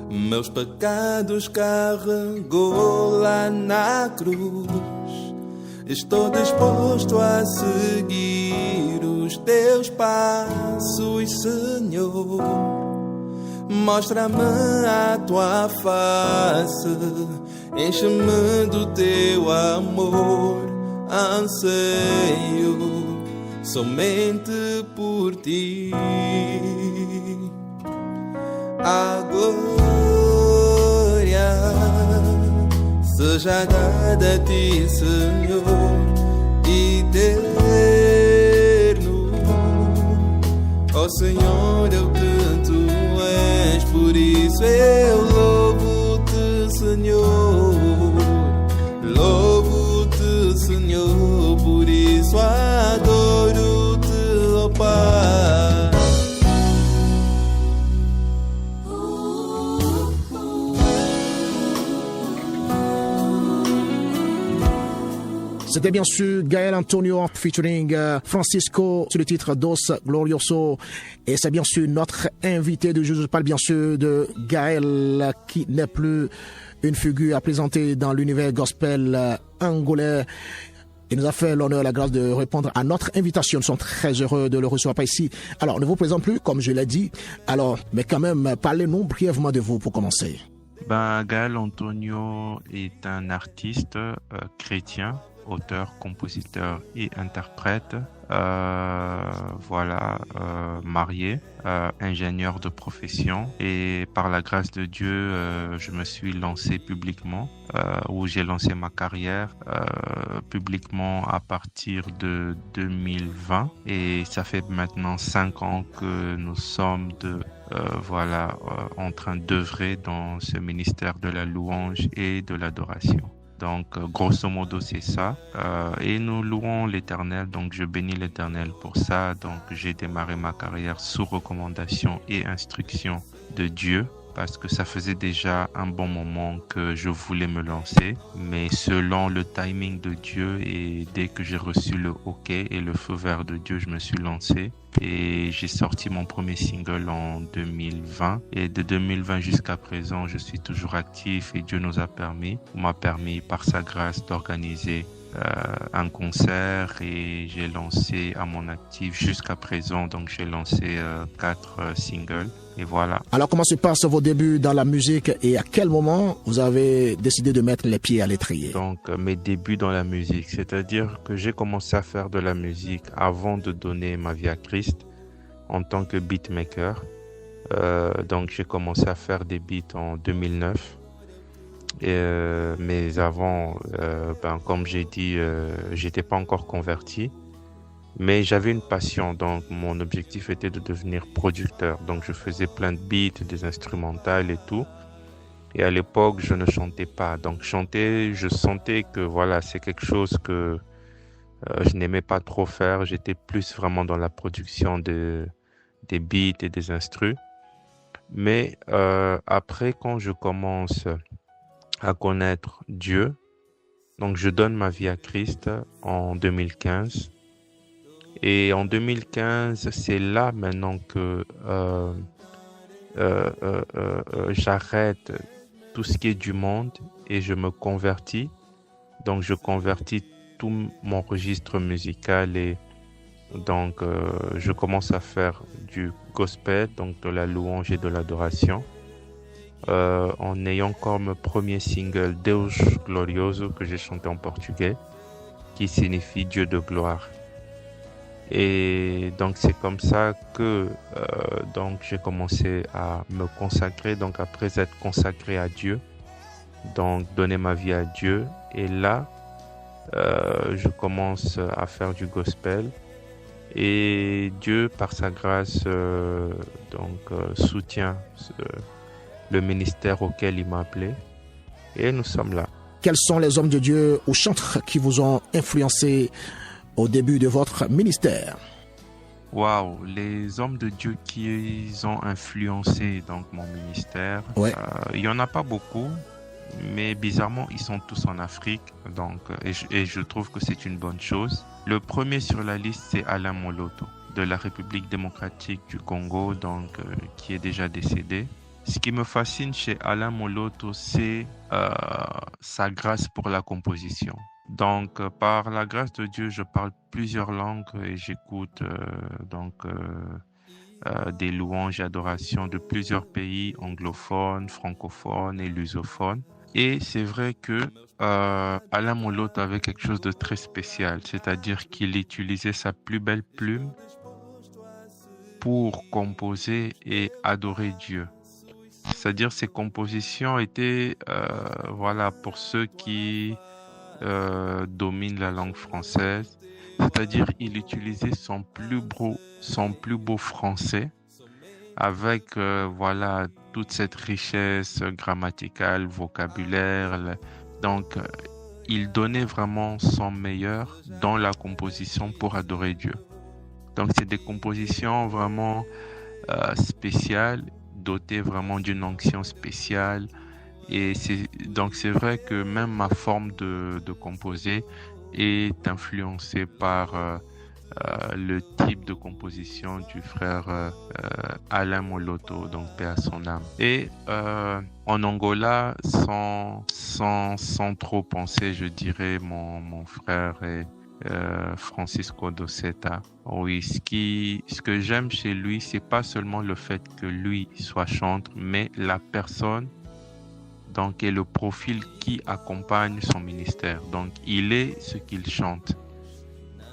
Meus pecados carregou lá na cruz. Estou disposto a seguir os teus passos, Senhor. Mostra-me a tua face, enche-me do teu amor. Anseio somente por ti. A glória seja dada a ti, Senhor, eterno. Ó Senhor, eu que tu és, por isso eu louvo-te, Senhor. Louvo-te, Senhor, por isso adoro-te, ó Pai. C'était bien sûr Gaël Antonio featuring Francisco sur le titre Dos Glorioso. Et c'est bien sûr notre invité de jour. Je parle bien sûr de Gaël qui n'est plus une figure à présenter dans l'univers gospel angolais. Il nous a fait l'honneur et la grâce de répondre à notre invitation. Nous sommes très heureux de le recevoir par ici. Alors, ne vous présente plus, comme je l'ai dit. Alors, mais quand même, parlez-nous brièvement de vous pour commencer. Gaël Antonio est un artiste chrétien, auteur, compositeur et interprète, marié, ingénieur de profession, et par la grâce de Dieu, je me suis lancé publiquement, où j'ai lancé ma carrière publiquement à partir de 2020, et ça fait maintenant 5 ans que nous sommes en train d'œuvrer dans ce ministère de la louange et de l'adoration. Donc, grosso modo, c'est ça. Et nous louons l'Éternel. Donc, je bénis l'Éternel pour ça. Donc, j'ai démarré ma carrière sous recommandation et instruction de Dieu, parce que ça faisait déjà un bon moment que je voulais me lancer. Mais selon le timing de Dieu, et dès que j'ai reçu le OK et le feu vert de Dieu, je me suis lancé. Et j'ai sorti mon premier single en 2020. Et de 2020 jusqu'à présent, je suis toujours actif, et Dieu m'a permis par sa grâce d'organiser un concert, et j'ai lancé à mon actif jusqu'à présent. Donc j'ai lancé 4 singles. Et voilà. Alors, comment se passent vos débuts dans la musique, et à quel moment vous avez décidé de mettre les pieds à l'étrier? Donc, mes débuts dans la musique, c'est-à-dire que j'ai commencé à faire de la musique avant de donner ma vie à Christ en tant que beatmaker. Donc, j'ai commencé à faire des beats en 2009. Mais avant, comme j'ai dit, j'étais pas encore converti. Mais j'avais une passion, donc mon objectif était de devenir producteur. Donc je faisais plein de beats, des instrumentales et tout. Et à l'époque, je ne chantais pas. Donc chanter, je sentais que c'est quelque chose que je n'aimais pas trop faire. J'étais plus vraiment dans la production des beats et des instrus. Mais après, quand je commence à connaître Dieu, donc je donne ma vie à Christ en 2015. Et en 2015, c'est là maintenant que j'arrête tout ce qui est du monde et je me convertis. Donc, je convertis tout mon registre musical, et donc je commence à faire du gospel, donc de la louange et de l'adoration, en ayant comme premier single Deus Glorioso, que j'ai chanté en portugais, qui signifie Dieu de gloire. Et donc c'est comme ça que donc j'ai commencé à me consacrer, donc après être consacré à Dieu, donc donner ma vie à Dieu. Et là, je commence à faire du gospel, et Dieu, par sa grâce, soutient le ministère auquel il m'a appelé, et nous sommes là. Quels sont les hommes de Dieu ou chantres qui vous ont influencé au début de votre ministère? Les hommes de Dieu qui ont influencé donc mon ministère, il y en a pas beaucoup, mais bizarrement ils sont tous en Afrique, donc et je trouve que c'est une bonne chose. Le premier sur la liste, c'est Alain Moloto de la République démocratique du Congo, donc qui est déjà décédé. Ce qui me fascine chez Alain Moloto, c'est sa grâce pour la composition. Donc, par la grâce de Dieu, je parle plusieurs langues et j'écoute des louanges et adorations de plusieurs pays anglophones, francophones et lusophones. Et c'est vrai que Alain Moloto avait quelque chose de très spécial, c'est-à-dire qu'il utilisait sa plus belle plume pour composer et adorer Dieu. C'est-à-dire ses compositions étaient, pour ceux qui dominent la langue française, c'est-à-dire il utilisait son plus beau français avec toute cette richesse grammaticale, vocabulaire. Donc, il donnait vraiment son meilleur dans la composition pour adorer Dieu. Donc, c'est des compositions vraiment spéciales, dotées vraiment d'une onction spéciale. Et c'est vrai que même ma forme de composer est influencée par le type de composition du frère Alain Moloto, donc paix à son âme. Et en Angola, sans trop penser, je dirais mon frère est Francisco Doseta. Oui, ce que j'aime chez lui, c'est pas seulement le fait que lui soit chanteur, mais la personne donc et le profil qui accompagne son ministère. Donc il est ce qu'il chante.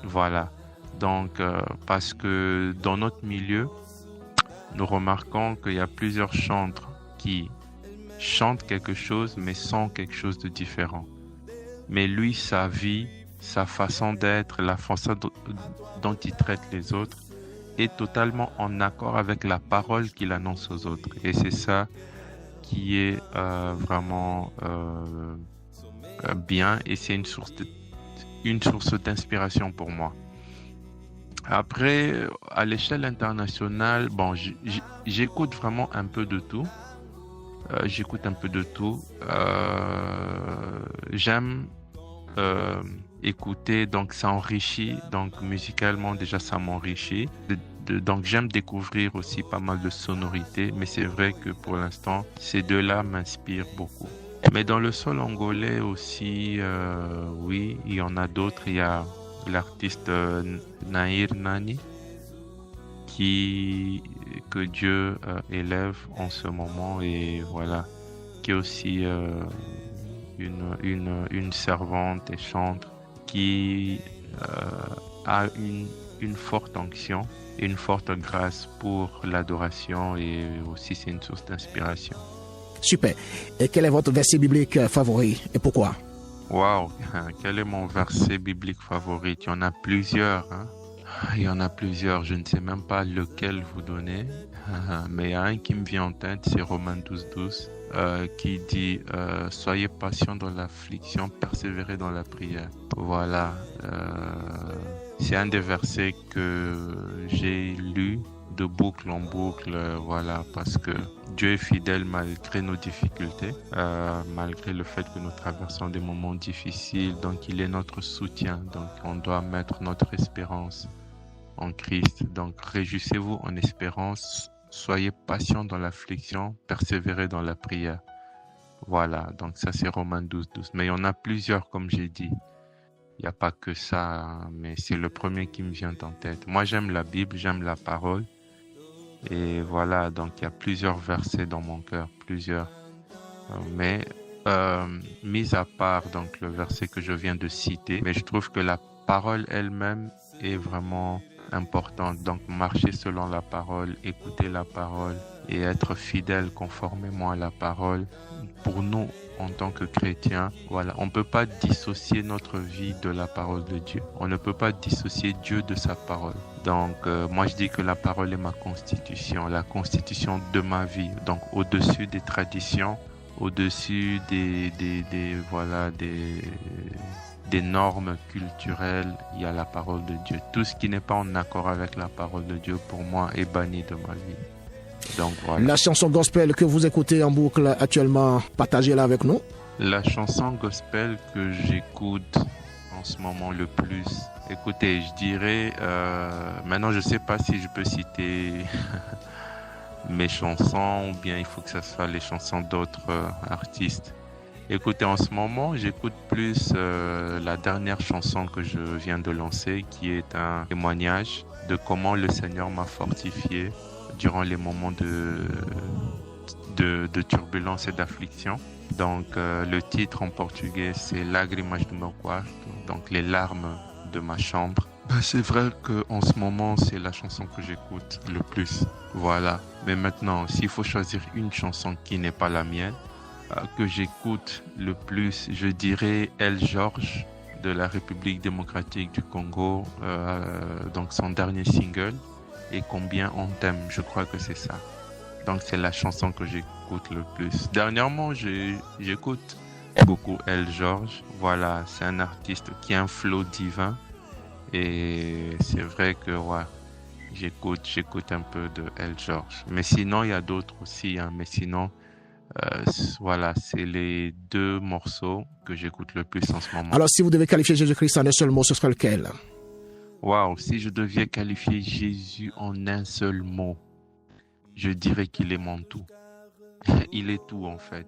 Voilà. Donc parce que dans notre milieu, nous remarquons qu'il y a plusieurs chanteurs qui chantent quelque chose mais sont quelque chose de différent. Mais lui, sa vie, sa façon d'être, la façon dont il traite les autres est totalement en accord avec la parole qu'il annonce aux autres. Et c'est ça qui est vraiment bien et c'est une source d'inspiration pour moi. Après, à l'échelle internationale, j'écoute vraiment un peu de tout. J'aime écouter, donc ça enrichit, donc musicalement déjà ça m'enrichit. Donc j'aime découvrir aussi pas mal de sonorités, mais c'est vrai que pour l'instant, ces deux-là m'inspirent beaucoup. Mais dans le sol angolais aussi, oui, il y en a d'autres. Il y a l'artiste Nahir Nani, que Dieu élève en ce moment et voilà, qui est aussi une servante et chantre qui a une forte onction, une forte grâce pour l'adoration et aussi c'est une source d'inspiration. Super. Et quel est votre verset biblique favori et pourquoi? Wow, quel est mon verset biblique favori? Il y en a plusieurs, hein? Il y en a plusieurs, je ne sais même pas lequel vous donner, mais il y a un qui me vient en tête, c'est Romains 12, qui dit « Soyez patients dans l'affliction, persévérez dans la prière ». Voilà, c'est un des versets que j'ai lu de boucle en boucle, voilà, parce que Dieu est fidèle malgré nos difficultés, malgré le fait que nous traversons des moments difficiles, donc il est notre soutien, donc on doit mettre notre espérance en Christ. Donc réjouissez-vous en espérance, soyez patients dans l'affliction, persévérez dans la prière. Voilà, donc ça c'est Romains 12. Mais il y en a plusieurs comme j'ai dit. Il n'y a pas que ça, hein, mais c'est le premier qui me vient en tête. Moi j'aime la Bible, j'aime la parole. Et voilà, donc il y a plusieurs versets dans mon cœur, plusieurs. Mais mis à part donc le verset que je viens de citer, mais je trouve que la parole elle-même est vraiment importante. Donc marcher selon la parole, écouter la parole et être fidèle conformément à la parole. Pour nous, en tant que chrétiens, voilà, on ne peut pas dissocier notre vie de la parole de Dieu. On ne peut pas dissocier Dieu de sa parole. Donc, moi, je dis que la parole est ma constitution, la constitution de ma vie. Donc, au-dessus des traditions, au-dessus des normes culturelles, il y a la parole de Dieu. Tout ce qui n'est pas en accord avec la parole de Dieu, pour moi, est banni de ma vie. Donc, voilà. La chanson gospel que vous écoutez en boucle actuellement, partagez-la avec nous. La chanson gospel que j'écoute en ce moment le plus, écoutez, je dirais, maintenant je ne sais pas si je peux citer mes chansons ou bien il faut que ça soit les chansons d'autres artistes. Écoutez, en ce moment, j'écoute plus la dernière chanson que je viens de lancer, qui est un témoignage de comment le Seigneur m'a fortifié durant les moments de turbulence et d'affliction. Donc, le titre en portugais, c'est Lágrimas do meu quarto, donc les larmes de ma chambre. C'est vrai qu'en ce moment, c'est la chanson que j'écoute le plus. Voilà. Mais maintenant, s'il faut choisir une chanson qui n'est pas la mienne, que j'écoute le plus, je dirais El George de la République démocratique du Congo, donc son dernier single, et Combien on t'aime, je crois que c'est ça. Donc c'est la chanson que j'écoute le plus. Dernièrement, j'écoute beaucoup El George. Voilà, c'est un artiste qui a un flow divin, et c'est vrai que ouais, j'écoute un peu de El George. Mais sinon, il y a d'autres aussi, hein, mais sinon, voilà, c'est les deux morceaux que j'écoute le plus en ce moment. Alors, si vous devez qualifier Jésus-Christ en un seul mot, ce serait lequel? Waouh, si je devais qualifier Jésus en un seul mot, je dirais qu'il est mon tout. Il est tout en fait.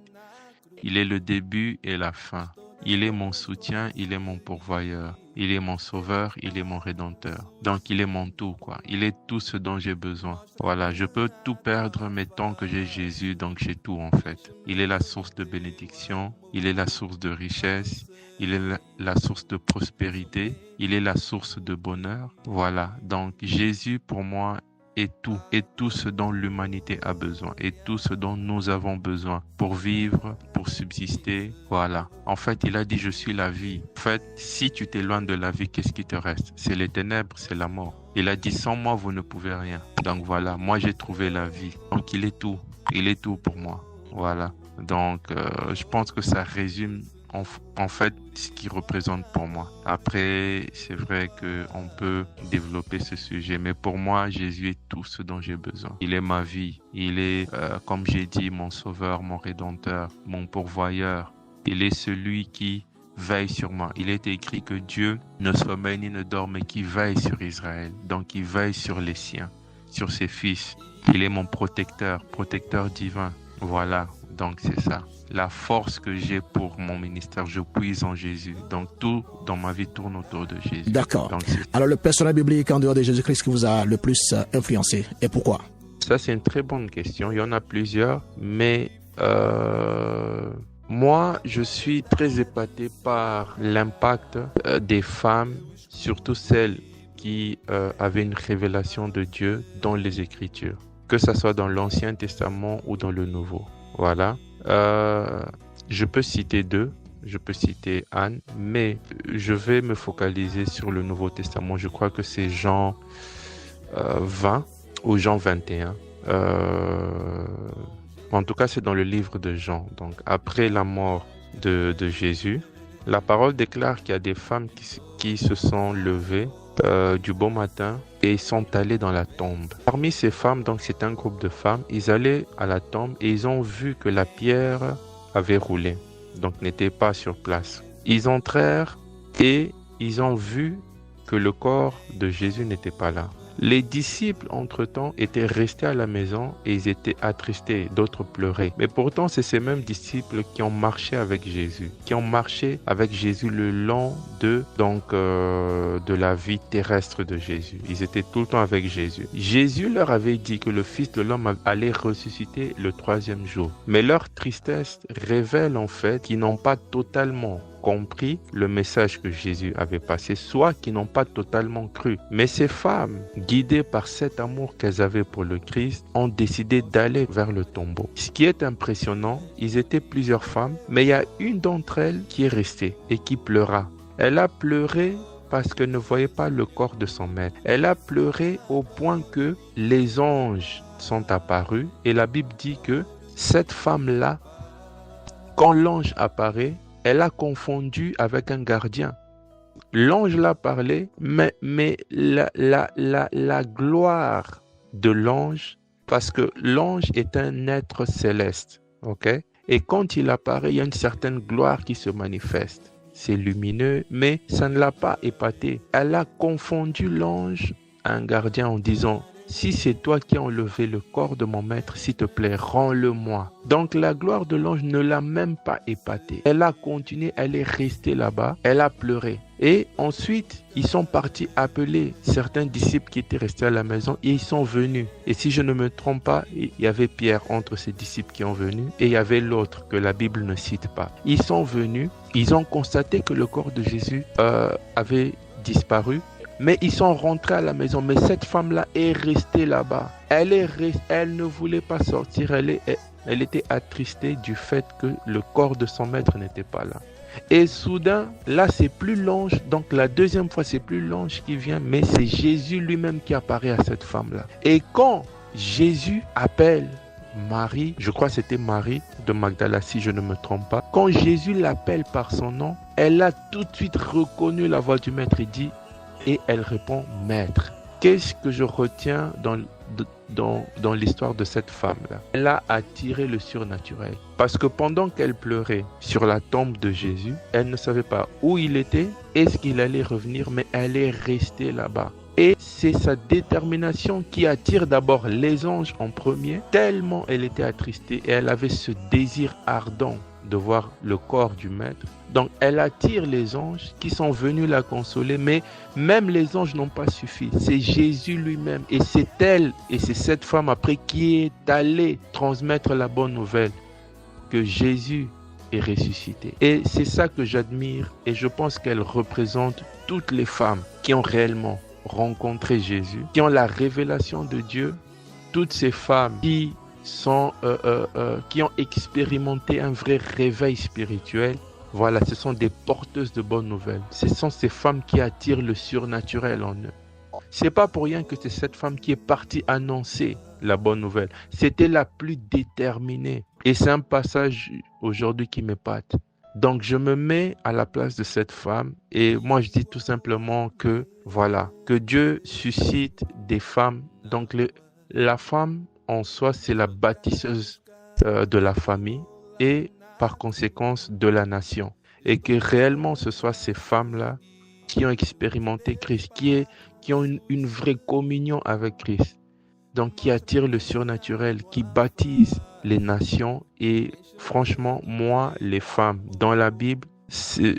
Il est le début et la fin. Il est mon soutien, il est mon pourvoyeur. Il est mon sauveur, il est mon rédempteur. Donc il est mon tout, quoi. Il est tout ce dont j'ai besoin. Voilà, je peux tout perdre, mais tant que j'ai Jésus, donc j'ai tout en fait. Il est la source de bénédiction, il est la source de richesse, il est la source de prospérité, il est la source de bonheur. Voilà, donc Jésus pour moi est tout ce dont l'humanité a besoin, et tout ce dont nous avons besoin pour vivre, pour subsister. Voilà. En fait, il a dit, je suis la vie. En fait, si tu t'éloignes de la vie, qu'est-ce qui te reste? C'est les ténèbres, c'est la mort. Il a dit, sans moi, vous ne pouvez rien. Donc voilà, moi j'ai trouvé la vie. Donc il est tout pour moi. Voilà. Donc je pense que ça résume en fait ce qu'il représente pour moi. Après, c'est vrai qu'on peut développer ce sujet, mais pour moi, Jésus est tout ce dont j'ai besoin. Il est ma vie. Il est, comme j'ai dit, mon sauveur, mon rédempteur, mon pourvoyeur. Il est celui qui veille sur moi. Il est écrit que Dieu ne sommeille ni ne dort, mais qui veille sur Israël. Donc, il veille sur les siens, sur ses fils. Il est mon protecteur divin. Voilà, donc c'est ça. La force que j'ai pour mon ministère, je puise en Jésus. Donc tout dans ma vie tourne autour de Jésus. D'accord. Alors le personnage biblique en dehors de Jésus-Christ qui vous a le plus influencé, et pourquoi? Ça, c'est une très bonne question. Il y en a plusieurs, mais moi, je suis très épaté par l'impact des femmes, surtout celles qui avaient une révélation de Dieu dans les Écritures, que ce soit dans l'Ancien Testament ou dans le Nouveau. Voilà. Je peux citer deux. Je peux citer Anne, mais je vais me focaliser sur le Nouveau Testament. Je crois que c'est Jean 20 ou Jean 21. En tout cas, c'est dans le livre de Jean. Donc, après la mort de Jésus, la parole déclare qu'il y a des femmes qui se sont levées du bon matin et sont allées dans la tombe. Parmi ces femmes, donc c'est un groupe de femmes, ils allaient à la tombe et ils ont vu que la pierre avait roulé, donc n'était pas sur place. Ils entrèrent et ils ont vu que le corps de Jésus n'était pas là. Les disciples, entre-temps, étaient restés à la maison et ils étaient attristés, d'autres pleuraient. Mais pourtant, c'est ces mêmes disciples qui ont marché avec Jésus, le long de la vie terrestre de Jésus. Ils étaient tout le temps avec Jésus. Jésus leur avait dit que le Fils de l'homme allait ressusciter le 3e jour. Mais leur tristesse révèle en fait qu'ils n'ont pas totalement compris le message que Jésus avait passé, soit qui n'ont pas totalement cru. Mais ces femmes, guidées par cet amour qu'elles avaient pour le Christ, ont décidé d'aller vers le tombeau. Ce qui est impressionnant, ils étaient plusieurs femmes, mais il y a une d'entre elles qui est restée et qui pleura. Elle a pleuré parce qu'elle ne voyait pas le corps de son maître. Elle a pleuré au point que les anges sont apparus et la Bible dit que cette femme-là, quand l'ange apparaît, elle a confondu avec un gardien. L'ange l'a parlé, mais la gloire de l'ange, parce que l'ange est un être céleste, ok? Et quand il apparaît, il y a une certaine gloire qui se manifeste. C'est lumineux, mais ça ne l'a pas épaté. Elle a confondu l'ange à un gardien en disant, si c'est toi qui as enlevé le corps de mon maître, s'il te plaît, rends-le-moi. Donc la gloire de l'ange ne l'a même pas épatée. Elle a continué, elle est restée là-bas, elle a pleuré. Et ensuite, ils sont partis appeler certains disciples qui étaient restés à la maison et ils sont venus. Et si je ne me trompe pas, il y avait Pierre entre ces disciples qui sont venus et il y avait l'autre que la Bible ne cite pas. Ils sont venus, ils ont constaté que le corps de Jésus avait disparu. Mais ils sont rentrés à la maison. Mais cette femme-là est restée là-bas. Elle ne voulait pas sortir. Elle était attristée du fait que le corps de son maître n'était pas là. Et soudain, là, c'est plus l'ange. Donc la deuxième fois, c'est plus l'ange qui vient, mais c'est Jésus lui-même qui apparaît à cette femme-là. Et quand Jésus appelle Marie, je crois que c'était Marie de Magdala, si je ne me trompe pas. Quand Jésus l'appelle par son nom, elle a tout de suite reconnu la voix du maître et elle répond « Maître ». Qu'est-ce que je retiens dans l'histoire de cette femme-là? Elle a attiré le surnaturel. Parce que pendant qu'elle pleurait sur la tombe de Jésus, elle ne savait pas où il était, est-ce qu'il allait revenir, mais elle est restée là-bas. Et c'est sa détermination qui attire d'abord les anges en premier, tellement elle était attristée et elle avait ce désir ardent de voir le corps du maître. Donc elle attire les anges qui sont venus la consoler, mais même les anges n'ont pas suffi. C'est Jésus lui-même et c'est elle et c'est cette femme après qui est allée transmettre la bonne nouvelle que Jésus est ressuscité. Et c'est ça que j'admire et je pense qu'elle représente toutes les femmes qui ont réellement rencontré Jésus, qui ont la révélation de Dieu, toutes ces femmes qui ont expérimenté un vrai réveil spirituel. Voilà, ce sont des porteuses de bonnes nouvelles. Ce sont ces femmes qui attirent le surnaturel en eux. C'est pas pour rien que c'est cette femme qui est partie annoncer la bonne nouvelle. C'était la plus déterminée. Et c'est un passage aujourd'hui qui m'épate. Donc je me mets à la place de cette femme et moi je dis tout simplement que voilà, que Dieu suscite des femmes. Donc la femme en soi, c'est la bâtisseuse de la famille et par conséquent de la nation. Et que réellement ce soit ces femmes-là qui ont expérimenté Christ, qui ont une vraie communion avec Christ. Donc qui attirent le surnaturel, qui baptisent les nations. Et franchement, moi, les femmes dans la Bible, ce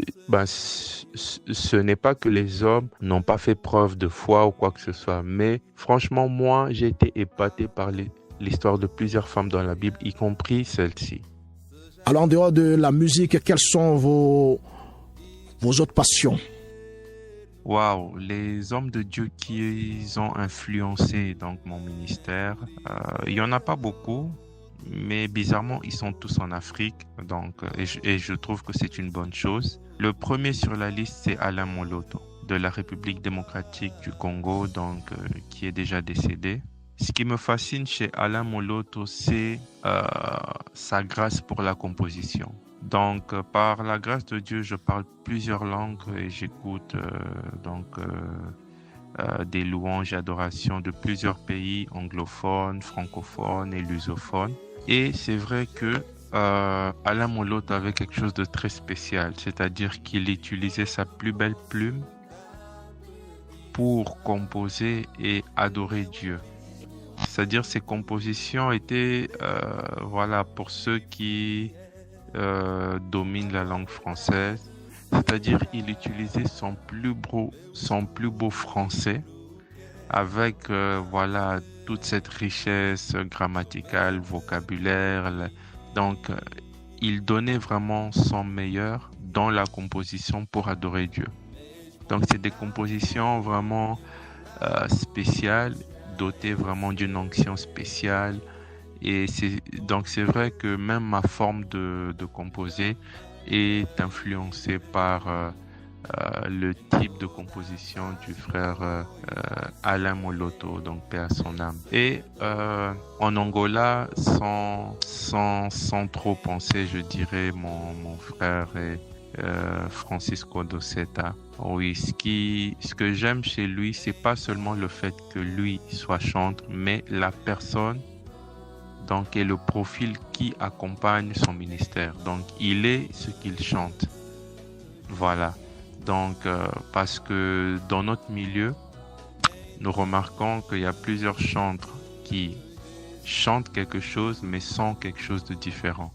n'est pas que les hommes n'ont pas fait preuve de foi ou quoi que ce soit. Mais franchement, moi, j'ai été épaté par l'histoire de plusieurs femmes dans la Bible, y compris celle-ci. Alors, en dehors de la musique, quelles sont vos autres passions? Waouh, les hommes de Dieu qui ont influencé donc mon ministère, il y en a pas beaucoup, mais bizarrement ils sont tous en Afrique, donc et je trouve que c'est une bonne chose. Le premier sur la liste, c'est Alain Moloto de la République démocratique du Congo, donc qui est déjà décédé. Ce qui me fascine chez Alain Moloto, c'est sa grâce pour la composition. Donc, par la grâce de Dieu, je parle plusieurs langues et j'écoute des louanges et adorations de plusieurs pays anglophones, francophones et lusophones. Et c'est vrai que Alain Moloto avait quelque chose de très spécial, c'est-à-dire qu'il utilisait sa plus belle plume pour composer et adorer Dieu. C'est-à-dire ses compositions étaient, pour ceux qui domine la langue française, c'est-à-dire il utilisait son plus beau français avec toute cette richesse grammaticale, vocabulaire. Donc il donnait vraiment son meilleur dans la composition pour adorer Dieu. Donc c'est des compositions vraiment spéciales, dotées vraiment d'une onction spéciale. Et c'est vrai que même ma forme de composer est influencée par le type de composition du frère Alain Moloto, donc paix à son âme. Et en Angola, sans trop penser, je dirais mon frère Francisco Doseta. Oui, ce que j'aime chez lui, c'est pas seulement le fait que lui soit chanteur, mais la personne donc et le profil qui accompagne son ministère. Donc il est ce qu'il chante. Voilà. Donc parce que dans notre milieu, nous remarquons qu'il y a plusieurs chantres qui chantent quelque chose, mais sont quelque chose de différent.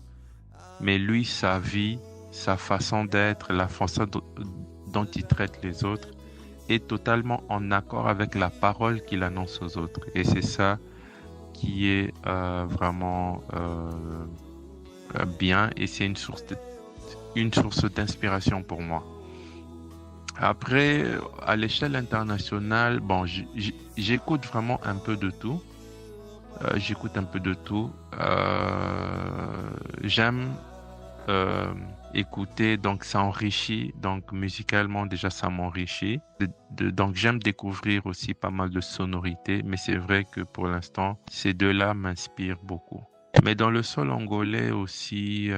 Mais lui, sa vie, sa façon d'être, la façon dont il traite les autres, est totalement en accord avec la parole qu'il annonce aux autres. Et c'est ça qui est vraiment bien, et c'est une source d'inspiration pour moi. Après, à l'échelle internationale, bon, j'écoute vraiment un peu de tout. J'aime écouter, donc ça enrichit, donc musicalement déjà ça m'enrichit. Donc j'aime découvrir aussi pas mal de sonorités, mais c'est vrai que pour l'instant, ces deux-là m'inspirent beaucoup. Mais dans le sol angolais aussi,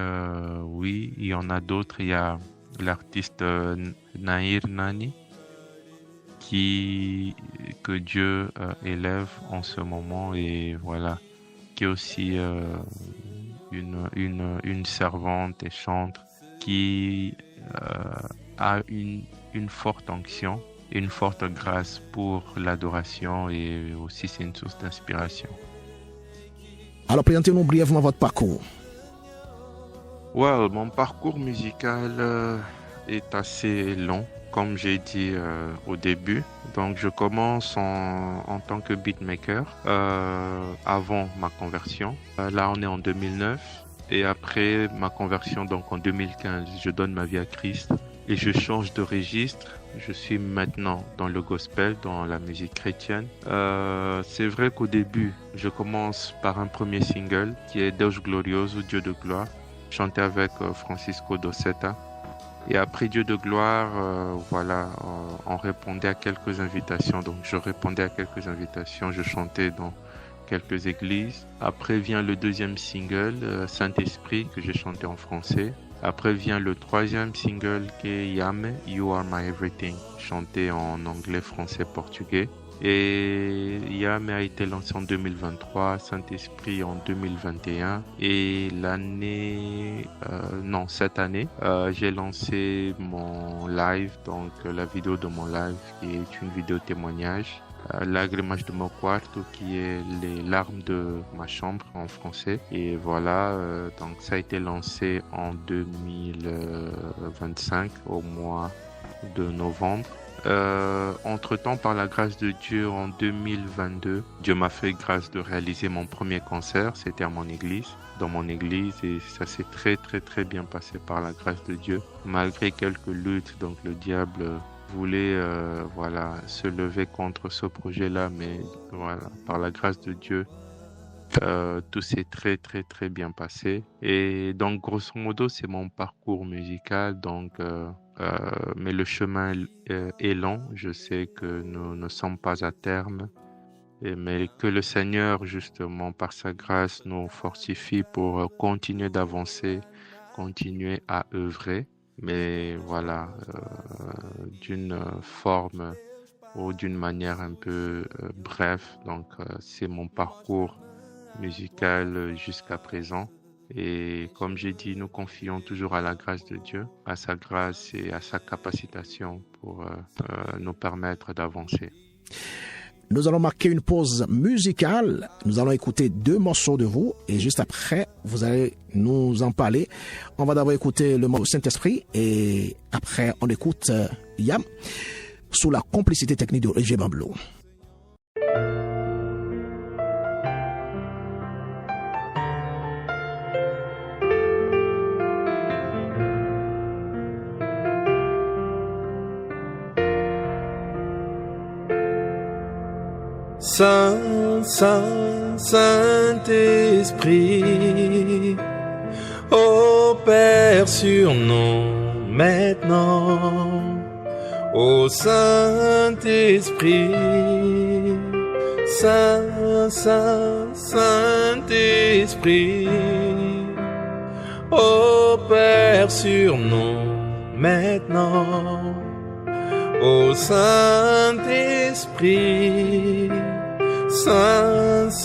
oui, il y en a d'autres. Il y a l'artiste Nahir Nani, que Dieu élève en ce moment, et voilà, qui est aussi une servante et chantre qui a une forte onction, une forte grâce pour l'adoration, et aussi c'est une source d'inspiration. Alors, présentez-nous brièvement votre parcours. Well, mon parcours musical est assez long, comme j'ai dit au début. Donc, je commence en tant que beatmaker avant ma conversion. Là, on est en 2009. Et après ma conversion, donc en 2015, je donne ma vie à Christ et je change de registre. Je suis maintenant dans le gospel, dans la musique chrétienne. C'est vrai qu'au début, je commence par un premier single qui est Deus Glorioso, Dieu de gloire, chanté avec Francisco Dosseta. Et après Dieu de gloire, on répondait à quelques invitations. Donc je répondais à quelques invitations, je chantais dans quelques églises. Après vient le deuxième single, Saint-Esprit, que j'ai chanté en français. Après vient le troisième single qui est Yame, You Are My Everything, chanté en anglais, français, portugais. Et Yame a été lancé en 2023, Saint-Esprit en 2021. Et cette année, j'ai lancé mon live, donc la vidéo de mon live qui est une vidéo témoignage. Lágrimas de meu quarto, qui est les larmes de ma chambre en français. Et voilà, donc ça a été lancé en 2025 au mois de novembre. Entre-temps, par la grâce de Dieu, en 2022, Dieu m'a fait grâce de réaliser mon premier concert. C'était à mon église, dans mon église, et ça s'est très très très bien passé par la grâce de Dieu. Malgré quelques luttes, donc le diable voulait se lever contre ce projet-là, mais voilà, par la grâce de Dieu, tout s'est très très très bien passé. Et donc grosso modo, c'est mon parcours musical, donc mais le chemin est long. Je sais que nous ne sommes pas à terme, mais que le Seigneur, justement, par sa grâce, nous fortifie pour continuer d'avancer, continuer à œuvrer. Mais voilà, d'une forme ou d'une manière un peu bref. Donc, c'est mon parcours musical jusqu'à présent. Et comme j'ai dit, nous confions toujours à la grâce de Dieu, à sa grâce et à sa capacitation pour nous permettre d'avancer. Nous allons marquer une pause musicale. Nous allons écouter 2 morceaux de vous et juste après, vous allez nous en parler. On va d'abord écouter le mot Saint-Esprit et après, on écoute Yam sous la complicité technique de Roger Bamblo. Saint-Esprit, ô Père sur nous maintenant, ô Saint-Esprit, Saint-Esprit, ô Père sur nous maintenant, ô Saint-Esprit, Saint-Esprit,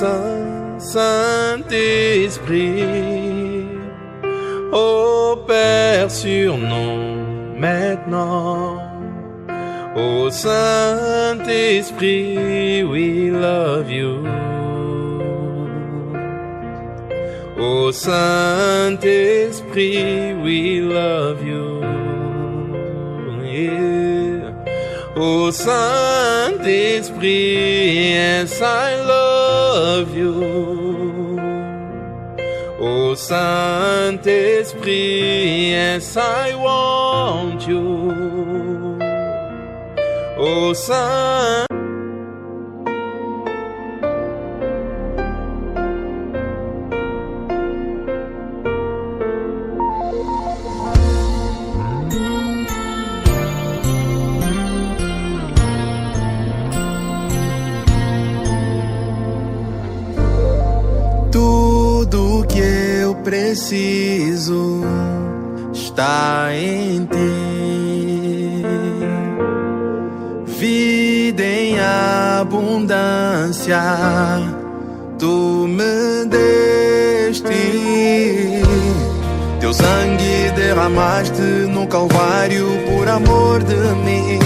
ô Père sur nous maintenant, Ô Saint-Esprit, we love you. Ô Saint-Esprit, we love you. Yeah. Ô Saint-Esprit, yes, I love you. Ô Saint-Esprit, yes, I want you. Ô Saint Tudo que eu preciso está em ti. Vida em abundância, tu me deste. Teu sangue derramaste no Calvário por amor de mim.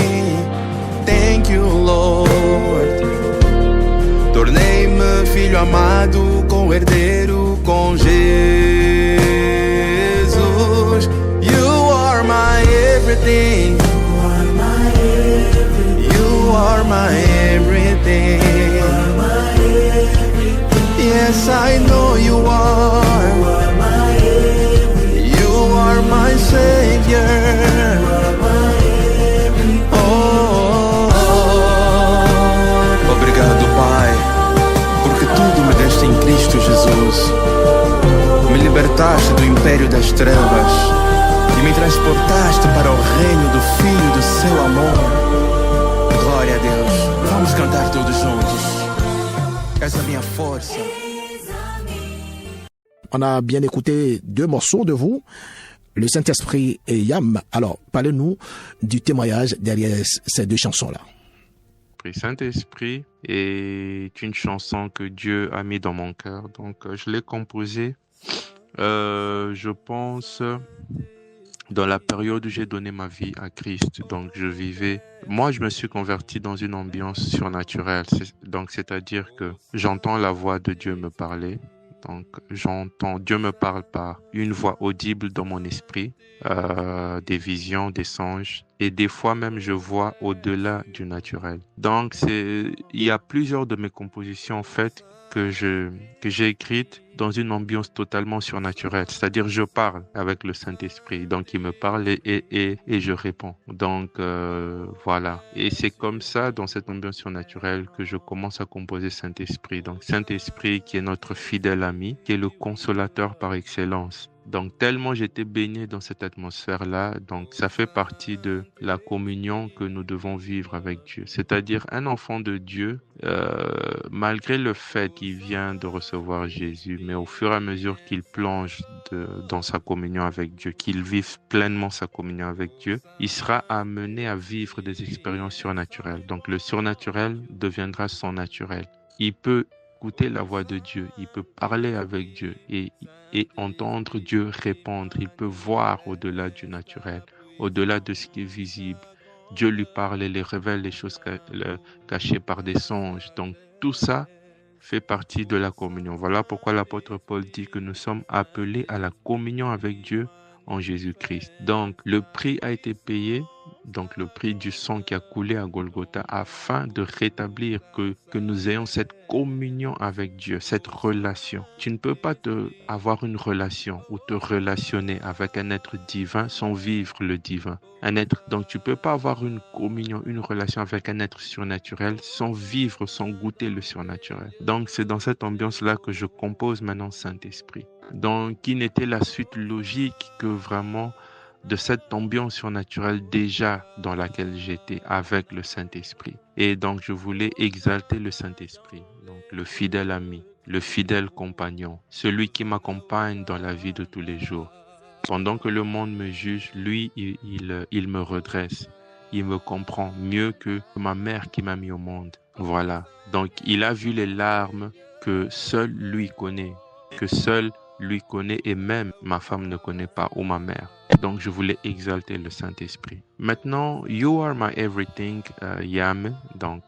Thank you, Lord. Tornei-me filho amado, co-herdeiro com Jesus. You are my everything. You are my everything. Yes, I know you are. You are my Savior. Oh, obrigado, Pai, porque tudo me deste em Cristo Jesus. Me libertaste do império das trevas e me transportaste para o reino do Filho do seu amor. Glória a Deus. Vamos cantar todos juntos. És a minha força. On a bien écouté deux morceaux de vous, le Saint-Esprit et Yam. Alors, parlez-nous du témoignage derrière ces deux chansons-là. Saint-Esprit est une chanson que Dieu a mis dans mon cœur. Donc, je l'ai composée, je pense, dans la période où j'ai donné ma vie à Christ. Donc, moi, je me suis converti dans une ambiance surnaturelle. Donc, c'est-à-dire que j'entends la voix de Dieu me parler. Donc, Dieu me parle par une voix audible dans mon esprit, des visions, des songes, et des fois même je vois au-delà du naturel. Donc, il y a plusieurs de mes compositions en fait que j'ai écrites dans une ambiance totalement surnaturelle. C'est-à-dire, je parle avec le Saint-Esprit. Donc, il me parle et je réponds. Donc, voilà. Et c'est comme ça, dans cette ambiance surnaturelle, que je commence à composer Saint-Esprit. Donc, Saint-Esprit qui est notre fidèle ami, qui est le consolateur par excellence. Donc, tellement j'étais baigné dans cette atmosphère-là, donc ça fait partie de la communion que nous devons vivre avec Dieu. C'est-à-dire, un enfant de Dieu, malgré le fait qu'il vient de recevoir Jésus, mais au fur et à mesure qu'il plonge dans sa communion avec Dieu, qu'il vive pleinement sa communion avec Dieu, il sera amené à vivre des expériences surnaturelles. Donc, le surnaturel deviendra son naturel. Il peut écouter la voix de Dieu, il peut parler avec Dieu et entendre Dieu répondre. Il peut voir au-delà du naturel, au-delà de ce qui est visible. Dieu lui parle et lui révèle les choses cachées par des songes. Donc tout ça fait partie de la communion. Voilà pourquoi l'apôtre Paul dit que nous sommes appelés à la communion avec Dieu en Jésus-Christ. Donc le prix a été payé, donc le prix du sang qui a coulé à Golgotha, afin de rétablir que nous ayons cette communion avec Dieu, cette relation. Tu ne peux pas avoir une relation ou te relationner avec un être divin sans vivre le divin. Donc tu ne peux pas avoir une communion, une relation avec un être surnaturel sans vivre, sans goûter le surnaturel. Donc c'est dans cette ambiance-là que je compose maintenant Saint-Esprit. Donc qui n'était la suite logique que vraiment de cette ambiance surnaturelle déjà dans laquelle j'étais avec le Saint-Esprit. Et donc, je voulais exalter le Saint-Esprit, donc le fidèle ami, le fidèle compagnon, celui qui m'accompagne dans la vie de tous les jours. Pendant que le monde me juge, lui, il me redresse. Il me comprend mieux que ma mère qui m'a mis au monde. Voilà. Donc, il a vu les larmes que seul lui connaît, que seul lui connaît et même ma femme ne connaît pas ou ma mère. Donc, je voulais exalter le Saint-Esprit. Maintenant, You Are My Everything, Yahmeh. Donc,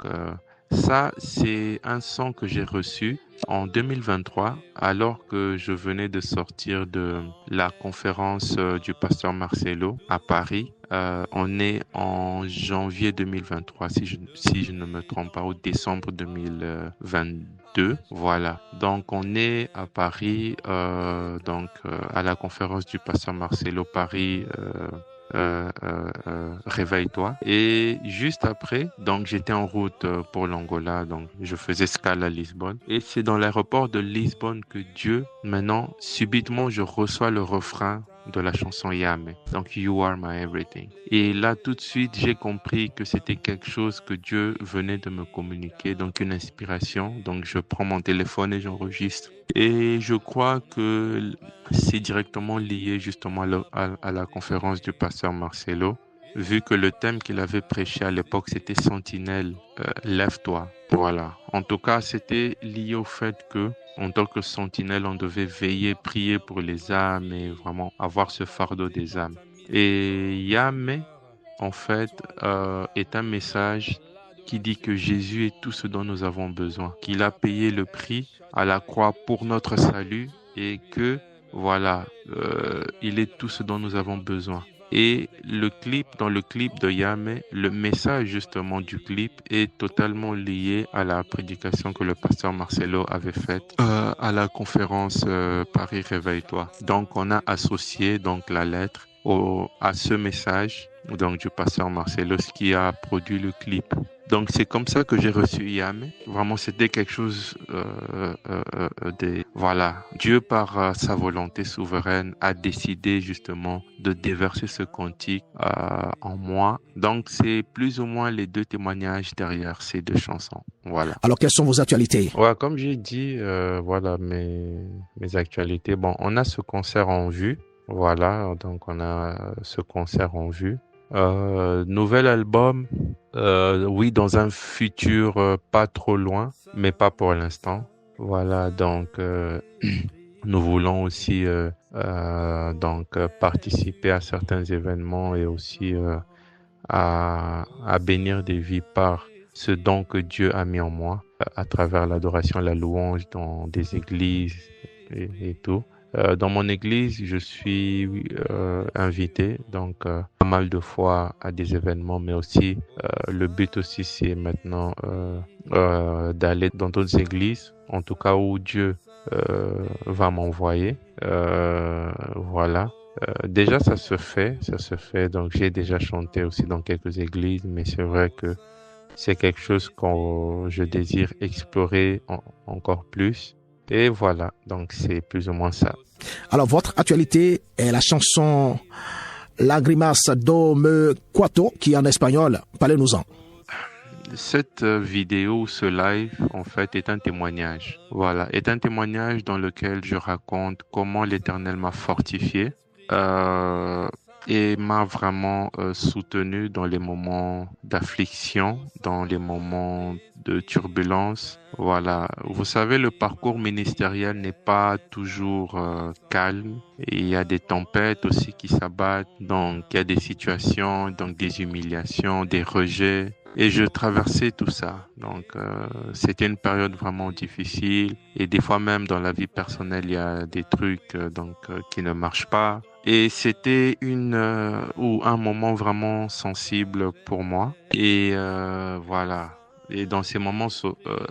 ça, c'est un son que j'ai reçu en 2023 alors que je venais de sortir de la conférence du pasteur Marcelo à Paris. On est en janvier 2023, si je ne me trompe pas, ou décembre 2022. Voilà. Donc, on est à Paris, à la conférence du pasteur Marcelo Paris. Réveille-toi. Et juste après, donc j'étais en route pour l'Angola, donc je faisais escale à Lisbonne. Et c'est dans l'aéroport de Lisbonne que Dieu, maintenant, subitement, je reçois le refrain de la chanson Yahmeh. Donc, You Are My Everything. Et là, tout de suite, j'ai compris que c'était quelque chose que Dieu venait de me communiquer, donc une inspiration. Donc, je prends mon téléphone et j'enregistre. Et je crois que c'est directement lié justement à la conférence du pasteur Marcelo, vu que le thème qu'il avait prêché à l'époque, c'était Sentinelle, lève-toi. Voilà. En tout cas, c'était lié au fait que en tant que sentinelle, on devait veiller, prier pour les âmes et vraiment avoir ce fardeau des âmes. Et Yahmeh, en fait, est un message qui dit que Jésus est tout ce dont nous avons besoin, qu'il a payé le prix à la croix pour notre salut et que, voilà, il est tout ce dont nous avons besoin. Et dans le clip de Yahmeh, le message justement du clip est totalement lié à la prédication que le pasteur Marcelo avait faite à la conférence Paris Réveille-toi. Donc on a associé donc la lettre à ce message donc du pasteur Marcelo, ce qui a produit le clip. Donc c'est comme ça que j'ai reçu Yahmeh. Vraiment c'était quelque chose voilà. Dieu par sa volonté souveraine a décidé justement de déverser ce cantique en moi. Donc c'est plus ou moins les deux témoignages derrière ces deux chansons. Voilà. Alors quelles sont vos actualités? Ouais, comme j'ai dit, voilà mes actualités. Bon, on a ce concert en vue. Voilà, donc on a ce concert en vue. Nouvel album, oui, dans un futur pas trop loin, mais pas pour l'instant. Voilà, donc nous voulons aussi participer à certains événements et aussi à bénir des vies par ce don que Dieu a mis en moi à travers l'adoration, la louange dans des églises et tout. Dans mon église, je suis invité donc pas mal de fois à des événements, mais aussi le but aussi c'est maintenant d'aller dans d'autres églises, en tout cas où Dieu va m'envoyer. Voilà. Déjà ça se fait. Donc j'ai déjà chanté aussi dans quelques églises, mais c'est vrai que c'est quelque chose que je désire explorer encore plus. Et voilà, donc c'est plus ou moins ça. Alors, votre actualité est la chanson Lágrimas do meu quarto, qui est en espagnol. Parlez-nous-en. Cette vidéo, ce live, en fait, est un témoignage. Voilà, est un témoignage dans lequel je raconte comment l'Éternel m'a fortifié et m'a vraiment soutenu dans les moments d'affliction, dans les moments de turbulence. Voilà, vous savez, le parcours ministériel n'est pas toujours calme. Et il y a des tempêtes aussi qui s'abattent. Donc, il y a des situations, donc des humiliations, des rejets. Et je traversais tout ça. Donc, c'était une période vraiment difficile. Et des fois même dans la vie personnelle, il y a des trucs qui ne marchent pas. Et c'était un moment vraiment sensible pour moi. Et voilà. Et dans ces moments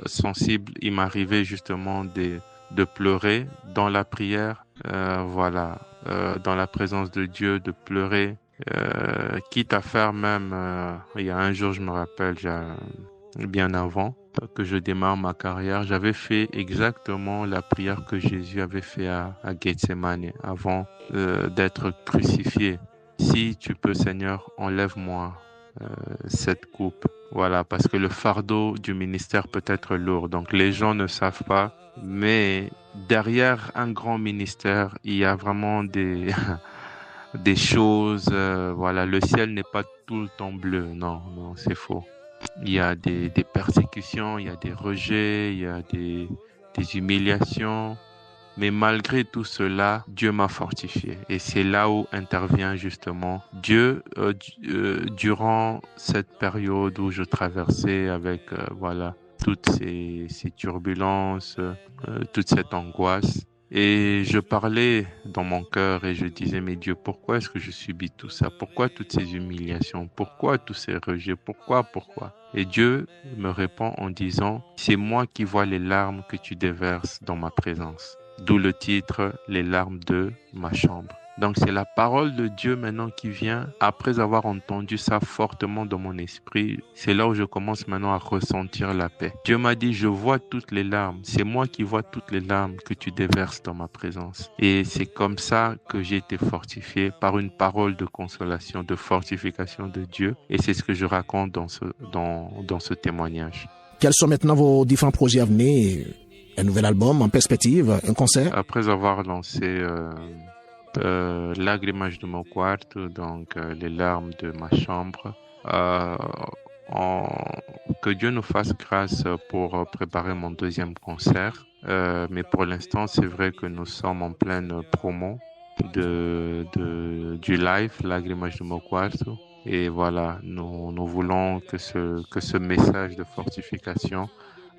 sensibles, il m'arrivait justement de pleurer dans la prière. Voilà. Dans la présence de Dieu, de pleurer. Quitte à faire même, il y a un jour, je me rappelle, bien avant que je démarre ma carrière, j'avais fait exactement la prière que Jésus avait fait à Gethsemane avant d'être crucifié. Si tu peux, Seigneur, enlève-moi cette coupe. Voilà, parce que le fardeau du ministère peut être lourd. Donc les gens ne savent pas, mais derrière un grand ministère, il y a vraiment des choses, voilà, le ciel n'est pas tout le temps bleu, non, c'est faux. Il y a des persécutions, il y a des rejets, il y a des humiliations, Mais malgré tout cela, Dieu m'a fortifié. Et c'est là où intervient justement Dieu durant cette période où je traversais avec toutes ces turbulences, toute cette angoisse. Et je parlais dans mon cœur et je disais, mais Dieu, pourquoi est-ce que je subis tout ça? Pourquoi toutes ces humiliations? Pourquoi tous ces rejets? Pourquoi? Et Dieu me répond en disant, c'est moi qui vois les larmes que tu déverses dans ma présence. D'où le titre, les larmes de ma chambre. Donc c'est la parole de Dieu maintenant qui vient. Après avoir entendu ça fortement dans mon esprit, c'est là où je commence maintenant à ressentir la paix. Dieu m'a dit, je vois toutes les larmes. C'est moi qui vois toutes les larmes que tu déverses dans ma présence. Et c'est comme ça que j'ai été fortifié par une parole de consolation, de fortification de Dieu. Et c'est ce que je raconte dans ce témoignage. Quels sont maintenant vos différents projets à venir? Un nouvel album en perspective, un concert? Après avoir lancé Lágrimas do meu quarto, donc les larmes de ma chambre, que Dieu nous fasse grâce pour préparer mon deuxième concert. Mais pour l'instant, c'est vrai que nous sommes en pleine promo du live Lágrimas do meu quarto. Et voilà, nous voulons que ce message de fortification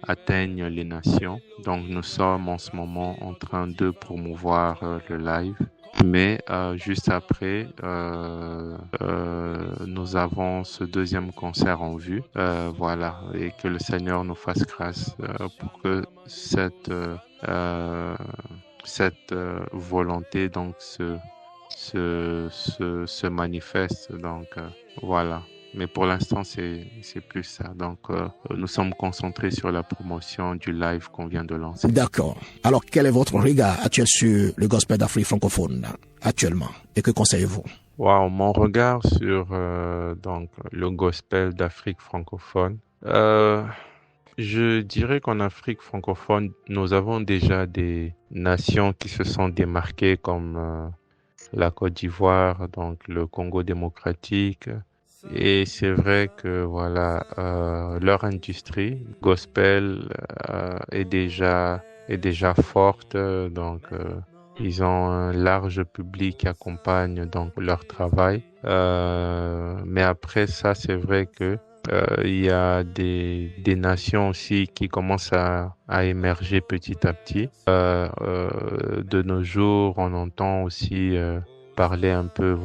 atteigne les nations. Donc nous sommes en ce moment en train de promouvoir le live. Mais juste après, nous avons ce deuxième concert en vue. Voilà, et que le Seigneur nous fasse grâce pour que cette volonté donc se manifeste. Donc voilà. Mais pour l'instant, c'est plus ça. Donc, nous sommes concentrés sur la promotion du live qu'on vient de lancer. D'accord. Alors, quel est votre regard actuel sur le gospel d'Afrique francophone actuellement? Et que conseillez-vous? Wow, mon regard sur donc le gospel d'Afrique francophone. Je dirais qu'en Afrique francophone, nous avons déjà des nations qui se sont démarquées comme la Côte d'Ivoire, donc le Congo démocratique. Et c'est vrai que voilà, leur industrie gospel est déjà forte, donc ils ont un large public qui accompagne donc leur travail. Mais après ça, c'est vrai que il y a des nations aussi qui commencent à émerger petit à petit. De nos jours, on entend aussi parler un peu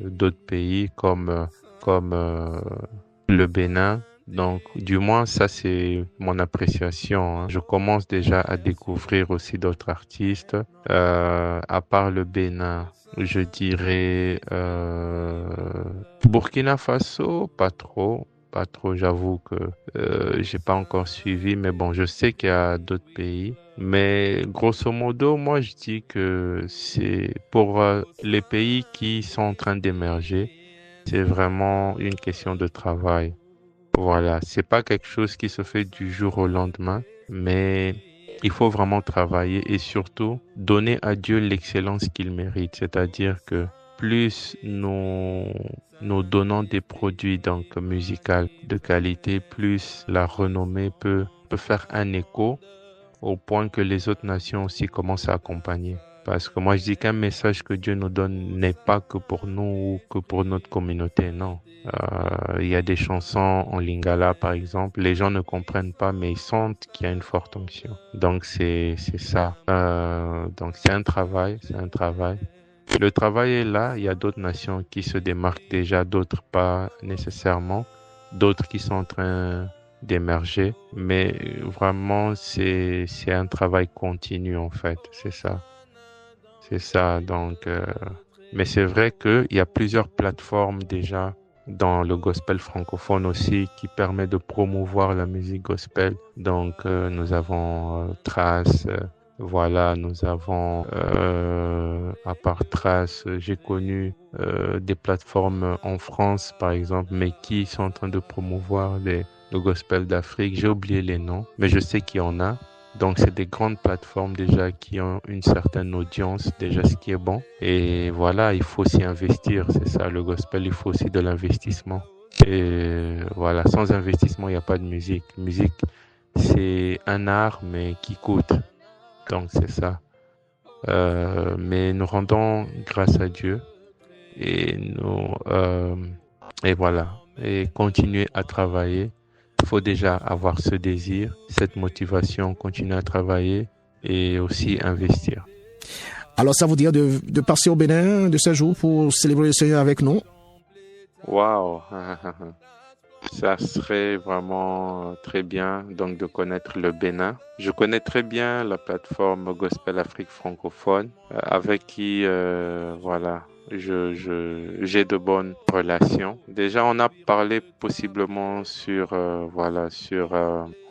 d'autres pays comme le Bénin. Donc du moins ça c'est mon appréciation, hein. Je commence déjà à découvrir aussi d'autres artistes à part le Bénin. Je dirais Burkina Faso, pas trop, j'avoue que j'ai pas encore suivi, mais bon, je sais qu'il y a d'autres pays. Mais grosso modo, moi je dis que c'est pour les pays qui sont en train d'émerger, c'est vraiment une question de travail. Voilà, c'est pas quelque chose qui se fait du jour au lendemain, mais il faut vraiment travailler et surtout donner à Dieu l'excellence qu'il mérite. C'est-à-dire que plus nous donnons des produits donc musicaux de qualité, plus la renommée peut faire un écho au point que les autres nations aussi commencent à accompagner. Parce que moi, je dis qu'un message que Dieu nous donne n'est pas que pour nous ou que pour notre communauté, non. Il y a des chansons en lingala, par exemple, les gens ne comprennent pas, mais ils sentent qu'il y a une forte onction. Donc, c'est ça. Donc, c'est un travail. Le travail est là. Il y a d'autres nations qui se démarquent déjà, d'autres pas nécessairement, d'autres qui sont en train d'émerger. Mais vraiment, c'est un travail continu, en fait. C'est ça. Donc, mais c'est vrai qu'il y a plusieurs plateformes déjà dans le gospel francophone aussi qui permet de promouvoir la musique gospel. Donc, nous avons Trace. Voilà, nous avons, à part Trace, j'ai connu des plateformes en France, par exemple, mais qui sont en train de promouvoir le gospel d'Afrique. J'ai oublié les noms, mais je sais qu'il y en a. Donc, c'est des grandes plateformes déjà qui ont une certaine audience, déjà ce qui est bon. Et voilà, il faut aussi investir, c'est ça, le gospel, il faut aussi de l'investissement. Et voilà, sans investissement, il n'y a pas de musique. Musique, c'est un art, mais qui coûte. Donc c'est ça. Mais nous rendons grâce à Dieu et et voilà, et continuer à travailler. Il faut déjà avoir ce désir, cette motivation, continuer à travailler et aussi investir. Alors, ça vous dit de passer au Bénin de ce jour pour célébrer le Seigneur avec nous? Waouh! Ça serait vraiment très bien donc de connaître le Bénin. Je connais très bien la plateforme Gospel Afrique francophone avec qui voilà, j'ai de bonnes relations. Déjà, on a parlé possiblement sur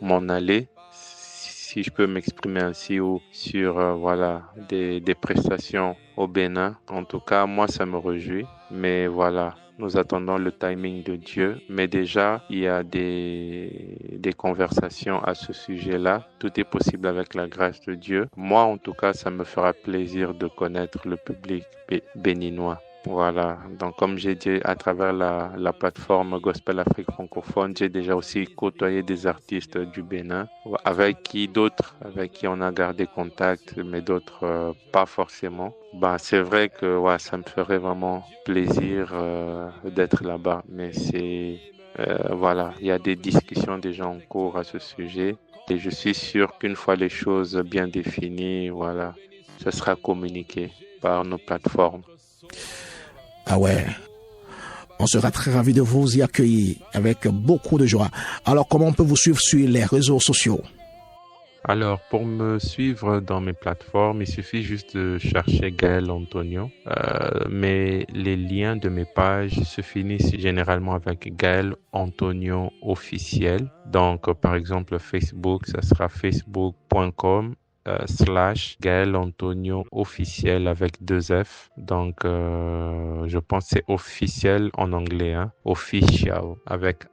mon allée, si je peux m'exprimer ainsi, ou sur voilà des prestations au Bénin. En tout cas, moi, ça me réjouit. Mais voilà, nous attendons le timing de Dieu. Mais déjà, il y a des conversations à ce sujet-là. Tout est possible avec la grâce de Dieu. Moi, en tout cas, ça me fera plaisir de connaître le public béninois. Voilà, donc comme j'ai dit, à travers la plateforme Gospel Afrique francophone, j'ai déjà aussi côtoyé des artistes du Bénin, avec qui on a gardé contact, mais d'autres pas forcément. C'est vrai que ça me ferait vraiment plaisir d'être là-bas, mais voilà, il y a des discussions déjà en cours à ce sujet, et je suis sûr qu'une fois les choses bien définies, voilà, ça sera communiqué par nos plateformes. Ah ouais, on sera très ravis de vous y accueillir avec beaucoup de joie. Alors, comment on peut vous suivre sur les réseaux sociaux? Alors, pour me suivre dans mes plateformes, il suffit juste de chercher Gaël Antonio. Mais les liens de mes pages se finissent généralement avec Gaël Antonio officiel. Donc, par exemple, Facebook, ça sera facebook.com /Gaël Antonio officiel avec 2 F. Donc, je pense que c'est officiel en anglais, hein? Official avec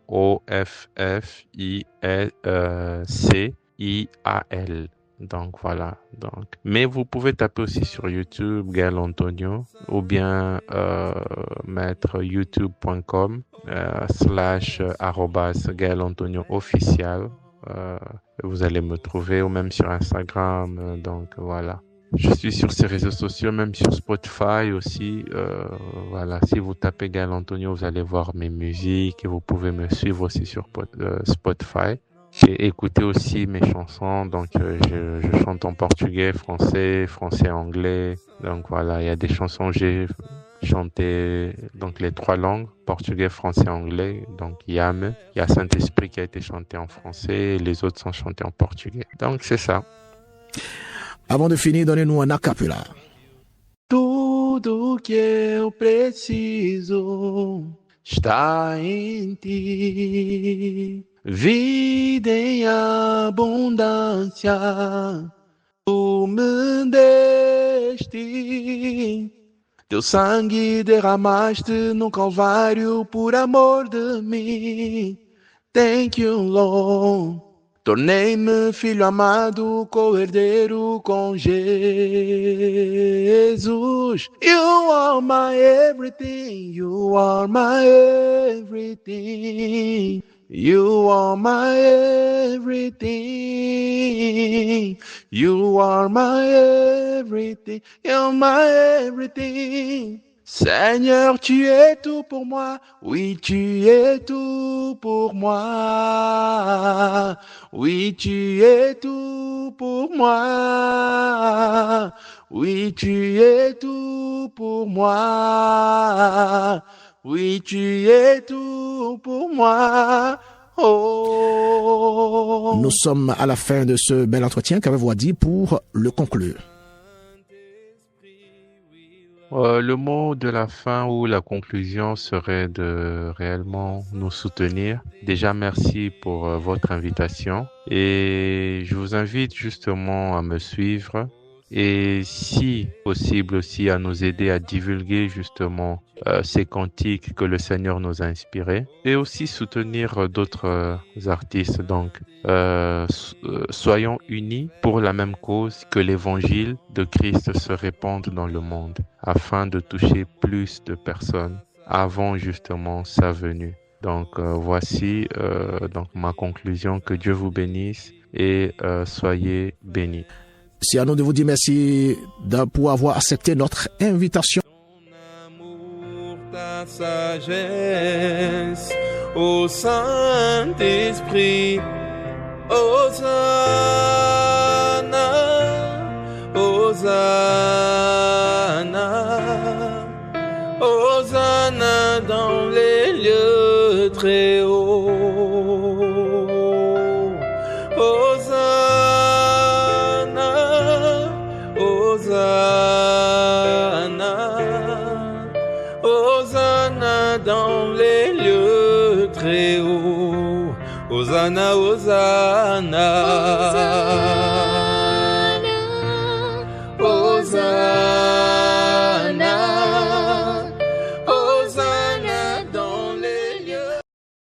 OFFICIAL. Donc, voilà. Donc, mais vous pouvez taper aussi sur YouTube Gaël Antonio ou bien mettre youtube.com / Gaël Antonio officiel. Vous allez me trouver, ou même sur Instagram, donc voilà. Je suis sur ces réseaux sociaux, même sur Spotify aussi. Voilà, si vous tapez Gaël Antonio, vous allez voir mes musiques et vous pouvez me suivre aussi sur Spotify. Et écouter aussi mes chansons, donc je chante en portugais, français, anglais. Donc voilà, il y a des chansons que j'ai chantées donc les 3 langues, portugais, français, anglais. Donc il y a Saint-Esprit qui a été chanté en français et les autres sont chantés en portugais. Donc c'est ça. Avant de finir, donnez-nous un a cappella. Tudo que eu preciso está em ti. Vida em abundância, tu me deste. Teu sangue derramaste no Calvário por amor de mim. Thank you, Lord. Tornei-me filho amado, co-herdeiro com Jesus. You are my everything, you are my everything. You are my everything. You are my everything. You're my everything. Seigneur, tu es tout pour moi. Oui, tu es tout pour moi. Oui, tu es tout pour moi. Oui, tu es tout pour moi. Oui, tu es tout pour moi. Oh. Nous sommes à la fin de ce bel entretien. Qu'avez-vous à dire pour le conclure? Le mot de la fin ou la conclusion serait de réellement nous soutenir. Déjà, merci pour votre invitation et je vous invite justement à me suivre et si possible aussi à nous aider à divulguer justement ces cantiques que le Seigneur nous a inspirés et aussi soutenir d'autres artistes. Donc, soyons unis pour la même cause, que l'évangile de Christ se répande dans le monde afin de toucher plus de personnes avant justement sa venue. Donc, voici donc ma conclusion. Que Dieu vous bénisse et soyez bénis. C'est à nous de vous dire merci pour avoir accepté notre invitation. Ta sagesse, ô Saint-Esprit, Hosanna, Hosanna, Hosanna dans les lieux très hauts. Hosanna, Hosanna, Hosanna dans les lieux très hauts. Hosanna, Hosanna.